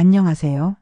안녕하세요.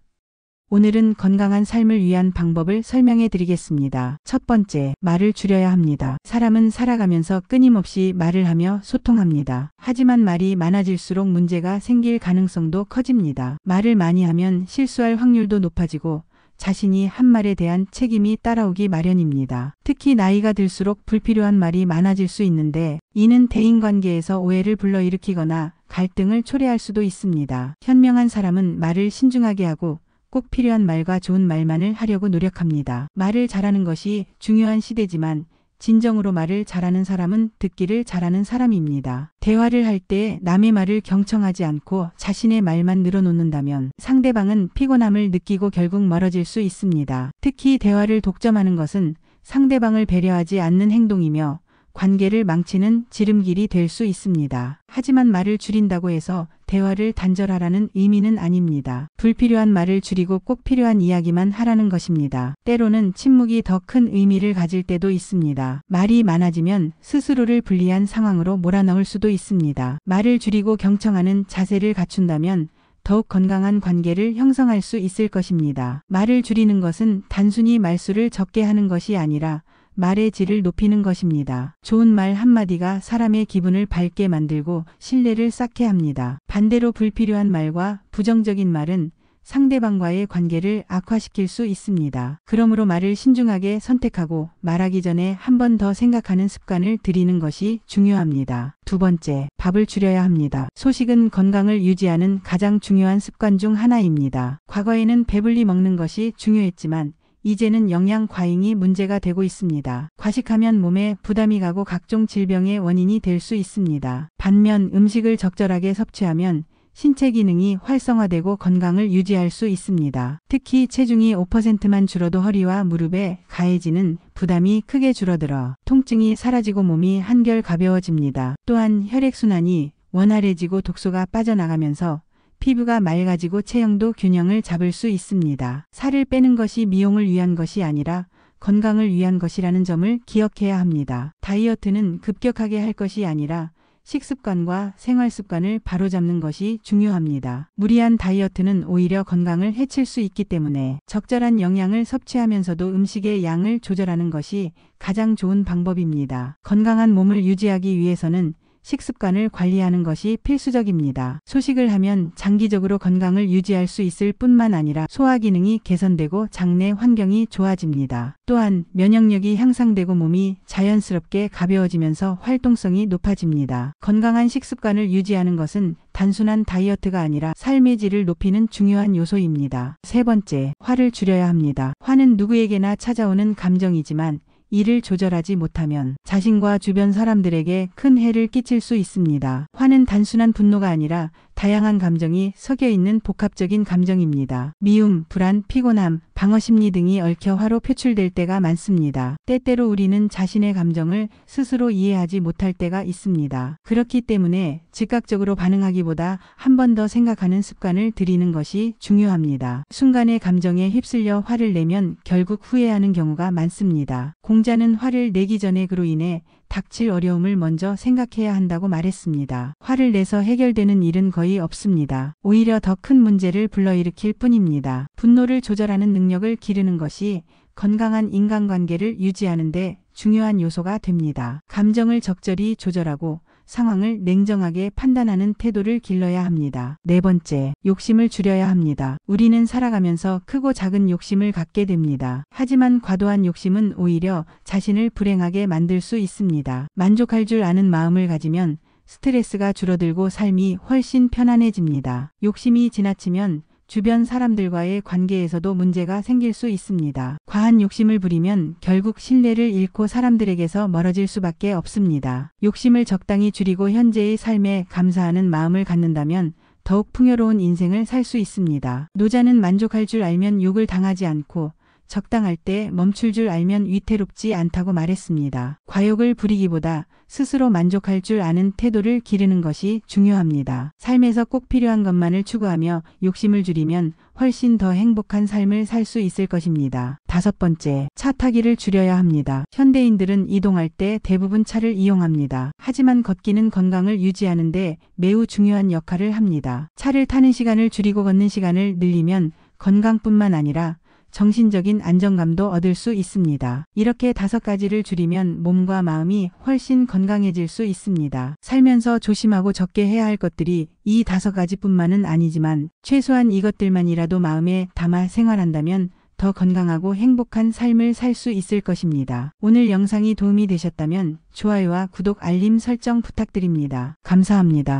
오늘은 건강한 삶을 위한 방법을 설명해 드리겠습니다. 첫 번째, 말을 줄여야 합니다. 사람은 살아가면서 끊임없이 말을 하며 소통합니다. 하지만 말이 많아질수록 문제가 생길 가능성도 커집니다. 말을 많이 하면 실수할 확률도 높아지고 자신이 한 말에 대한 책임이 따라오기 마련입니다. 특히 나이가 들수록 불필요한 말이 많아질 수 있는데 이는 대인관계에서 오해를 불러일으키거나 갈등을 초래할 수도 있습니다. 현명한 사람은 말을 신중하게 하고 꼭 필요한 말과 좋은 말만을 하려고 노력합니다. 말을 잘하는 것이 중요한 시대지만 진정으로 말을 잘하는 사람은 듣기를 잘하는 사람입니다. 대화를 할 때 남의 말을 경청하지 않고 자신의 말만 늘어놓는다면 상대방은 피곤함을 느끼고 결국 멀어질 수 있습니다. 특히 대화를 독점하는 것은 상대방을 배려하지 않는 행동이며 관계를 망치는 지름길이 될 수 있습니다. 하지만 말을 줄인다고 해서 대화를 단절하라는 의미는 아닙니다. 불필요한 말을 줄이고 꼭 필요한 이야기만 하라는 것입니다. 때로는 침묵이 더 큰 의미를 가질 때도 있습니다. 말이 많아지면 스스로를 불리한 상황으로 몰아넣을 수도 있습니다. 말을 줄이고 경청하는 자세를 갖춘다면 더욱 건강한 관계를 형성할 수 있을 것입니다. 말을 줄이는 것은 단순히 말수를 적게 하는 것이 아니라 말의 질을 높이는 것입니다. 좋은 말 한마디가 사람의 기분을 밝게 만들고 신뢰를 쌓게 합니다. 반대로 불필요한 말과 부정적인 말은 상대방과의 관계를 악화시킬 수 있습니다. 그러므로 말을 신중하게 선택하고 말하기 전에 한 번 더 생각하는 습관을 들이는 것이 중요합니다. 두 번째, 밥을 줄여야 합니다. 소식은 건강을 유지하는 가장 중요한 습관 중 하나입니다. 과거에는 배불리 먹는 것이 중요했지만 이제는 영양 과잉이 문제가 되고 있습니다. 과식하면 몸에 부담이 가고 각종 질병의 원인이 될 수 있습니다. 반면 음식을 적절하게 섭취하면 신체 기능이 활성화되고 건강을 유지할 수 있습니다. 특히 체중이 5%만 줄어도 허리와 무릎에 가해지는 부담이 크게 줄어들어 통증이 사라지고 몸이 한결 가벼워집니다. 또한 혈액순환이 원활해지고 독소가 빠져나가면서 피부가 맑아지고 체형도 균형을 잡을 수 있습니다. 살을 빼는 것이 미용을 위한 것이 아니라 건강을 위한 것이라는 점을 기억해야 합니다. 다이어트는 급격하게 할 것이 아니라 식습관과 생활습관을 바로잡는 것이 중요합니다. 무리한 다이어트는 오히려 건강을 해칠 수 있기 때문에 적절한 영양을 섭취하면서도 음식의 양을 조절하는 것이 가장 좋은 방법입니다. 건강한 몸을 유지하기 위해서는 식습관을 관리하는 것이 필수적입니다. 소식을 하면 장기적으로 건강을 유지할 수 있을 뿐만 아니라 소화 기능이 개선되고 장내 환경이 좋아집니다. 또한 면역력이 향상되고 몸이 자연스럽게 가벼워지면서 활동성이 높아집니다. 건강한 식습관을 유지하는 것은 단순한 다이어트가 아니라 삶의 질을 높이는 중요한 요소입니다. 세 번째, 화를 줄여야 합니다. 화는 누구에게나 찾아오는 감정이지만 이를 조절하지 못하면 자신과 주변 사람들에게 큰 해를 끼칠 수 있습니다. 화는 단순한 분노가 아니라 다양한 감정이 섞여 있는 복합적인 감정입니다. 미움, 불안, 피곤함, 방어심리 등이 얽혀 화로 표출될 때가 많습니다. 때때로 우리는 자신의 감정을 스스로 이해하지 못할 때가 있습니다. 그렇기 때문에 즉각적으로 반응하기보다 한 번 더 생각하는 습관을 들이는 것이 중요합니다. 순간의 감정에 휩쓸려 화를 내면 결국 후회하는 경우가 많습니다. 공자는 화를 내기 전에 그로 인해 닥칠 어려움을 먼저 생각해야 한다고 말했습니다. 화를 내서 해결되는 일은 거의 없습니다. 오히려 더 큰 문제를 불러일으킬 뿐입니다. 분노를 조절하는 능력을 기르는 것이 건강한 인간관계를 유지하는 데 중요한 요소가 됩니다. 감정을 적절히 조절하고 상황을 냉정하게 판단하는 태도를 길러야 합니다. 네 번째, 욕심을 줄여야 합니다. 우리는 살아가면서 크고 작은 욕심을 갖게 됩니다. 하지만 과도한 욕심은 오히려 자신을 불행하게 만들 수 있습니다. 만족할 줄 아는 마음을 가지면 스트레스가 줄어들고 삶이 훨씬 편안해집니다. 욕심이 지나치면 주변 사람들과의 관계에서도 문제가 생길 수 있습니다. 과한 욕심을 부리면 결국 신뢰를 잃고 사람들에게서 멀어질 수밖에 없습니다. 욕심을 적당히 줄이고 현재의 삶에 감사하는 마음을 갖는다면 더욱 풍요로운 인생을 살 수 있습니다. 노자는 만족할 줄 알면 욕을 당하지 않고 적당할 때 멈출 줄 알면 위태롭지 않다고 말했습니다. 과욕을 부리기보다 스스로 만족할 줄 아는 태도를 기르는 것이 중요합니다. 삶에서 꼭 필요한 것만을 추구하며 욕심을 줄이면 훨씬 더 행복한 삶을 살 수 있을 것입니다. 5번째, 차 타기를 줄여야 합니다. 현대인들은 이동할 때 대부분 차를 이용합니다. 하지만 걷기는 건강을 유지하는데 매우 중요한 역할을 합니다. 차를 타는 시간을 줄이고 걷는 시간을 늘리면 건강뿐만 아니라 정신적인 안정감도 얻을 수 있습니다. 이렇게 5가지를 줄이면 몸과 마음이 훨씬 건강해질 수 있습니다. 살면서 조심하고 적게 해야 할 것들이 이 5가지뿐만은 아니지만 최소한 이것들만이라도 마음에 담아 생활한다면 더 건강하고 행복한 삶을 살 수 있을 것입니다. 오늘 영상이 도움이 되셨다면 좋아요와 구독, 알림 설정 부탁드립니다. 감사합니다.